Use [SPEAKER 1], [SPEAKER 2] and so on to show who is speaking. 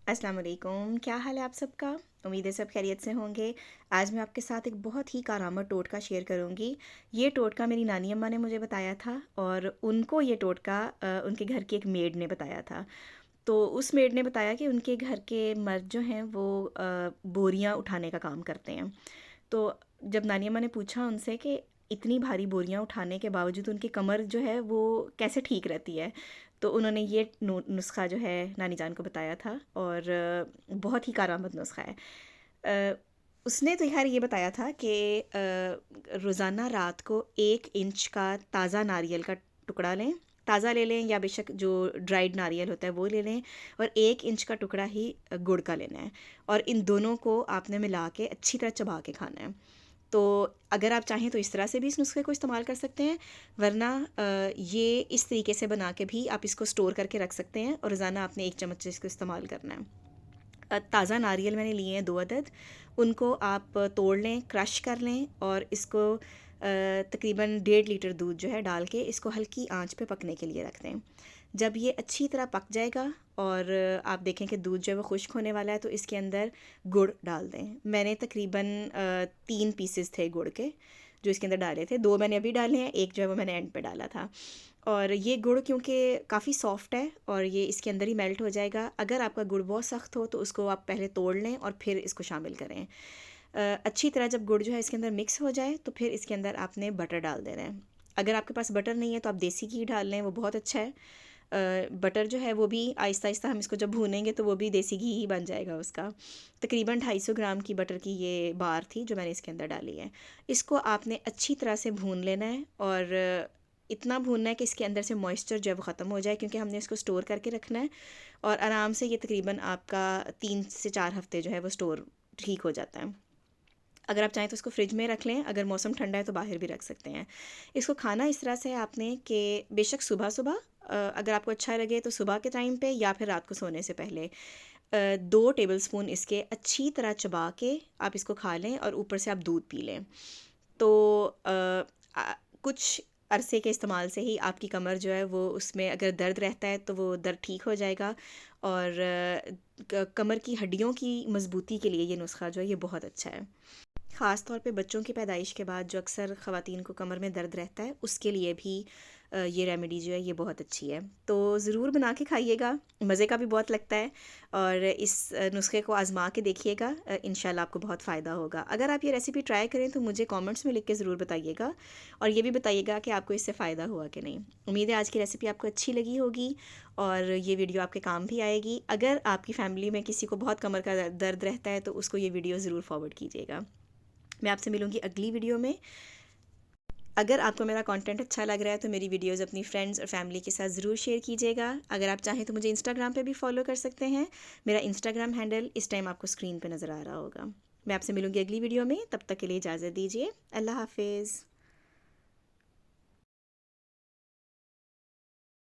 [SPEAKER 1] अस्सलाम वालेकुम, क्या हाल है आप सबका। उम्मीद है सब खैरियत से होंगे। आज मैं आपके साथ एक बहुत ही कारआमद टोटका शेयर करूंगी। ये टोटका मेरी नानी अम्मा ने मुझे बताया था और उनको ये टोटका उनके घर की एक मेड ने बताया था। तो उस मेड ने बताया कि उनके घर के मर्द जो हैं वो बोरियां उठाने का काम करते हैं। तो जब नानी अम्मा ने पूछा उनसे कि इतनी भारी बोरियां उठाने के बावजूद उनकी कमर जो है वो कैसे ठीक रहती है, तो उन्होंने ये नुस्खा जो है नानी जान को बताया था और बहुत ही कारआमद नुस्खा है। अ, उसने तो यार ये बताया था कि रोज़ाना रात को 1 इंच का ताज़ा नारियल का टुकड़ा लें। ताज़ा ले लें या बेशक जो ड्राइड नारियल होता है वो ले लें, और 1 इंच का टुकड़ा ही गुड़ का लेना है। और इन दोनों को आपने मिला के अच्छी तरह चबा के खाना है। तो अगर आप चाहें तो इस तरह से भी इस नुस्खे को इस्तेमाल कर सकते हैं, वरना ये इस तरीके से बना के भी आप इसको स्टोर करके रख सकते हैं और रोज़ाना आपने 1 चम्मच इसको इस्तेमाल करना है। ताज़ा नारियल मैंने लिए हैं 2 अदद। उनको आप तोड़ लें, क्रश कर लें और इसको तकरीबन 1.5 लीटर दूध जो है डाल के इसको हल्की आंच पे पकने के लिए रख दें। जब ये अच्छी तरह पक जाएगा और आप देखें कि दूध जो है वो खुश्क होने वाला है, तो इसके अंदर गुड़ डाल दें। मैंने तकरीबन 3 पीसेस थे गुड़ के जो इसके अंदर डाले थे। 2 मैंने अभी डाले हैं, एक जो है वो मैंने एंड पे डाला था। और ये गुड़ क्योंकि काफ़ी सॉफ्ट है और ये इसके अंदर ही मेल्ट हो जाएगा। अगर आपका गुड़ बहुत सख्त हो तो उसको आप पहले तोड़ लें और फिर इसको शामिल करें। अच्छी तरह जब गुड़ जो है इसके अंदर मिक्स हो जाए तो फिर इसके अंदर आपने बटर डाल देना है। अगर आपके पास बटर नहीं है तो आप देसी घी डाल लें, वो बहुत अच्छा है। बटर जो है वो भी आहिस्ता आहिस्ता हम इसको जब भूनेंगे तो वो भी देसी घी ही बन जाएगा उसका। तकरीबन 250 ग्राम की बटर की ये बार थी जो मैंने इसके अंदर डाली है। इसको आपने अच्छी तरह से भून लेना है और इतना भूनना है कि इसके अंदर से मॉइस्चर जो है वो ख़त्म हो जाए, क्योंकि हमने इसको स्टोर करके रखना है। और आराम से ये तकरीबन आपका 3 से 4 हफ्ते जो है वो स्टोर ठीक हो जाता है। अगर आप चाहें तो इसको फ्रिज में रख लें, अगर मौसम ठंडा है तो बाहर भी रख सकते हैं। इसको खाना इस तरह से है आपने कि बेशक सुबह सुबह अगर आपको अच्छा लगे तो सुबह के टाइम पे या फिर रात को सोने से पहले 2 टेबल स्पून इसके अच्छी तरह चबा के आप इसको खा लें और ऊपर से आप दूध पी लें। तो कुछ अरसे के इस्तेमाल से ही आपकी कमर जो है वो उसमें अगर दर्द रहता है तो वो दर्द ठीक हो जाएगा। और कमर की हड्डियों की मजबूती के लिए ये नुस्खा जो है ये बहुत अच्छा है। ख़ास तौर पे बच्चों की पैदाइश के बाद जो अक्सर ख़वातीन को कमर में दर्द रहता है उसके लिए भी ये रेमेडी जो है ये बहुत अच्छी है। तो ज़रूर बना के खाइएगा, मज़े का भी बहुत लगता है। और इस नुस्खे को आज़मा के देखिएगा, इंशाल्लाह आपको बहुत फ़ायदा होगा। अगर आप ये रेसिपी ट्राई करें तो मुझे कमेंट्स में लिख के ज़रूर बताइएगा और ये भी बताइएगा कि आपको इससे फ़ायदा हुआ कि नहीं। उम्मीद है आज की रेसिपी आपको अच्छी लगी होगी और ये वीडियो आपके काम भी आएगी। अगर आपकी फ़ैमिली में किसी को बहुत कमर का दर्द रहता है तो उसको ये वीडियो ज़रूर फॉरवर्ड कीजिएगा। मैं आपसे मिलूँगी अगली वीडियो में। अगर आपको मेरा कंटेंट अच्छा लग रहा है तो मेरी वीडियोस अपनी फ्रेंड्स और फैमिली के साथ ज़रूर शेयर कीजिएगा। अगर आप चाहें तो मुझे इंस्टाग्राम पे भी फॉलो कर सकते हैं। मेरा इंस्टाग्राम हैंडल इस टाइम आपको स्क्रीन पे नज़र आ रहा होगा। मैं आपसे मिलूँगी अगली वीडियो में, तब तक के लिए इजाज़त दीजिए। अल्लाह हाफिज़।